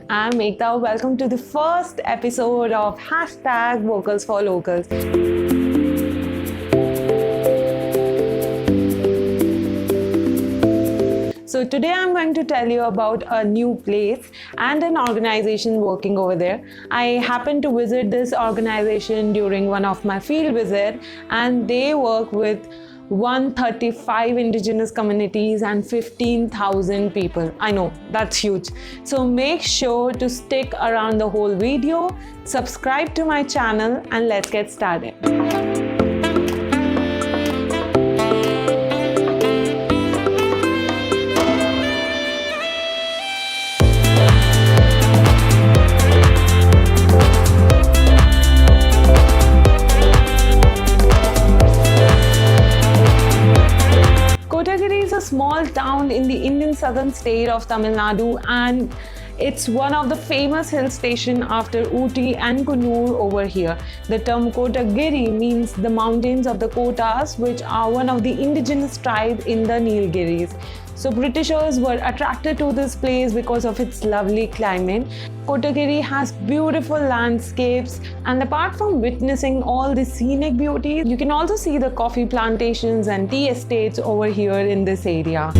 I'm Ekta. Welcome to the first episode of #Vocals for Locals. So today I'm going to tell you about a new place and an organization working over there. I happened to visit this organization during one of my field visits, and they work with 135 indigenous communities and 15,000 people. I know, that's huge. So make sure to stick around the whole video, subscribe to my channel, and let's get started. Kotagiri is a small town in the Indian southern state of Tamil Nadu, and it's one of the famous hill stations after Ooty and Kannur over here. The term Kotagiri means the mountains of the Kotas, which are one of the indigenous tribes in the Nilgiris. So Britishers were attracted to this place because of its lovely climate. Kotagiri has beautiful landscapes, and apart from witnessing all the scenic beauty, you can also see the coffee plantations and tea estates over here in this area.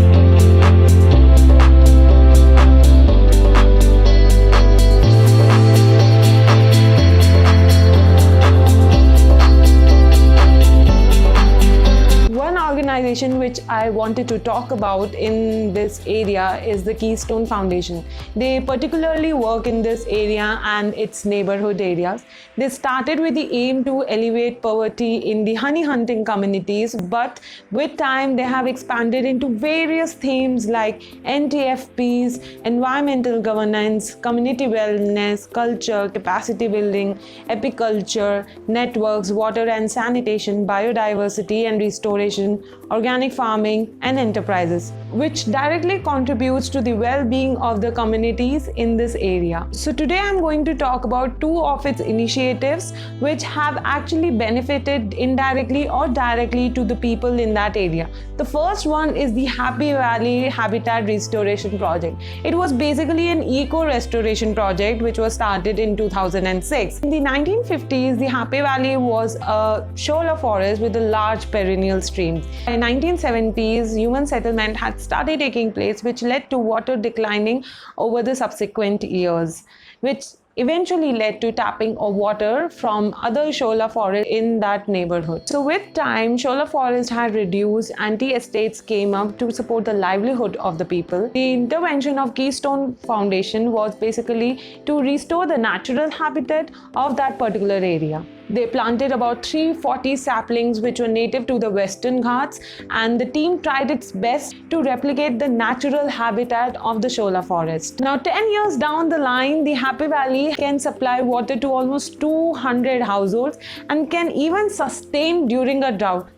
Organization which I wanted to talk about in this area is the Keystone Foundation. They particularly work in this area and its neighborhood areas. They started with the aim to elevate poverty in the honey hunting communities, but with time they have expanded into various themes like NTFPs, environmental governance, community wellness, culture, capacity building, apiculture, networks, water and sanitation, biodiversity and restoration, organic farming, and enterprises, which directly contributes to the well-being of the communities in this area. So today I'm going to talk about two of its initiatives which have actually benefited indirectly or directly to the people in that area. The first one is the Happy Valley Habitat Restoration Project. It was basically an eco-restoration project which was started in 2006. In the 1950s, the Happy Valley was a shola forest with a large perennial stream. In 1970s, human settlement had started taking place, which led to water declining over the subsequent years, which eventually led to tapping of water from other shola forests in that neighborhood. So with time, shola forest had reduced and tea estates came up to support the livelihood of the people. The intervention of Keystone Foundation was basically to restore the natural habitat of that particular area. They planted about 340 saplings which were native to the Western Ghats, and the team tried its best to replicate the natural habitat of the shola forest. Now 10 years down the line, the Happy Valley can supply water to almost 200 households and can even sustain during a drought.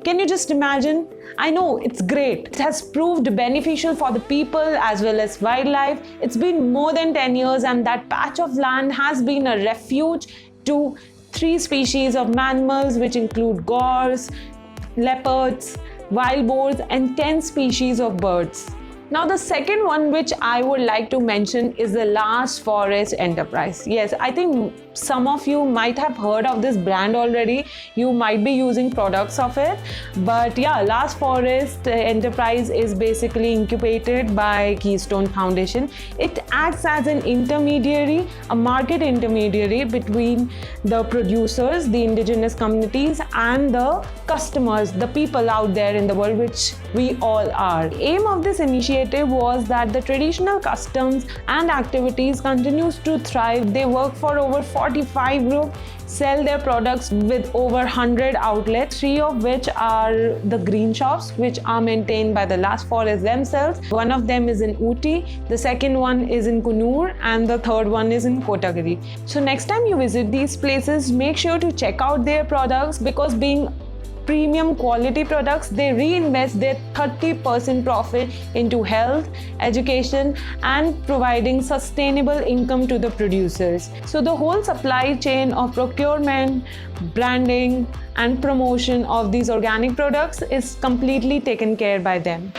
Can you just imagine? I know, it's great. It has proved beneficial for the people as well as wildlife. It's been more than 10 years, and that patch of land has been a refuge to 3 species of mammals, which include gores, leopards, wild boars, and 10 species of birds. Now the second one which I would like to mention is the Last Forest Enterprise. Yes, I think some of you might have heard of this brand already. You might be using products of it. But yeah, Last Forest Enterprise is basically incubated by Keystone Foundation. It acts as an intermediary, a market intermediary between the producers, the indigenous communities, and the customers, the people out there in the world, which we all are. The aim of this initiative was that the traditional customs and activities continues to thrive. They work for over 45 groups, sell their products with over 100 outlets, 3 of which are the green shops, which are maintained by the Last Forest themselves. One of them is in Ooty, the second one is in Kannur, and the third one is in Kotagiri. So next time you visit these places, make sure to check out their products, because being premium quality products, they reinvest their 30% profit into health, education, and providing sustainable income to the producers. So the whole supply chain of procurement, branding, and promotion of these organic products is completely taken care by them.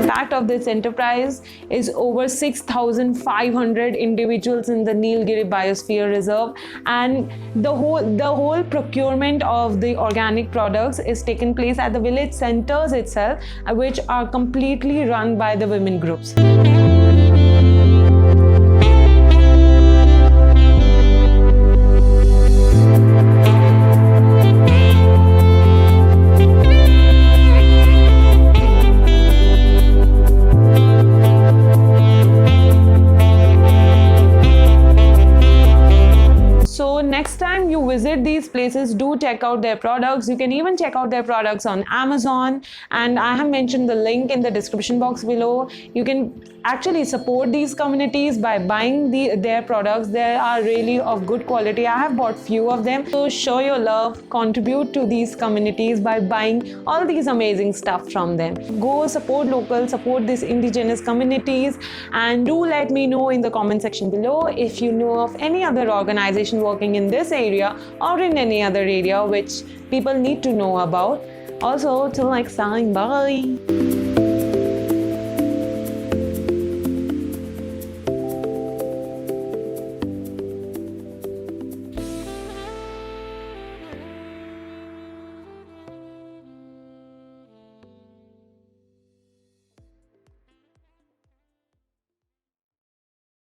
impact of this enterprise is over 6,500 individuals in the Nilgiri Biosphere Reserve, and the whole procurement of the organic products is taken place at the village centers itself, which are completely run by the women groups. So next time you visit these places, do check out their products. You can even check out their products on Amazon, and I have mentioned the link in the description box below. You can actually support these communities by buying their products. They are really of good quality. I have bought few of them. So show your love, contribute to these communities by buying all these amazing stuff from them. Go support local, support these indigenous communities, and do let me know in the comment section below if you know of any other organization working in this area or in any other area which people need to know about. Also, till next time, bye.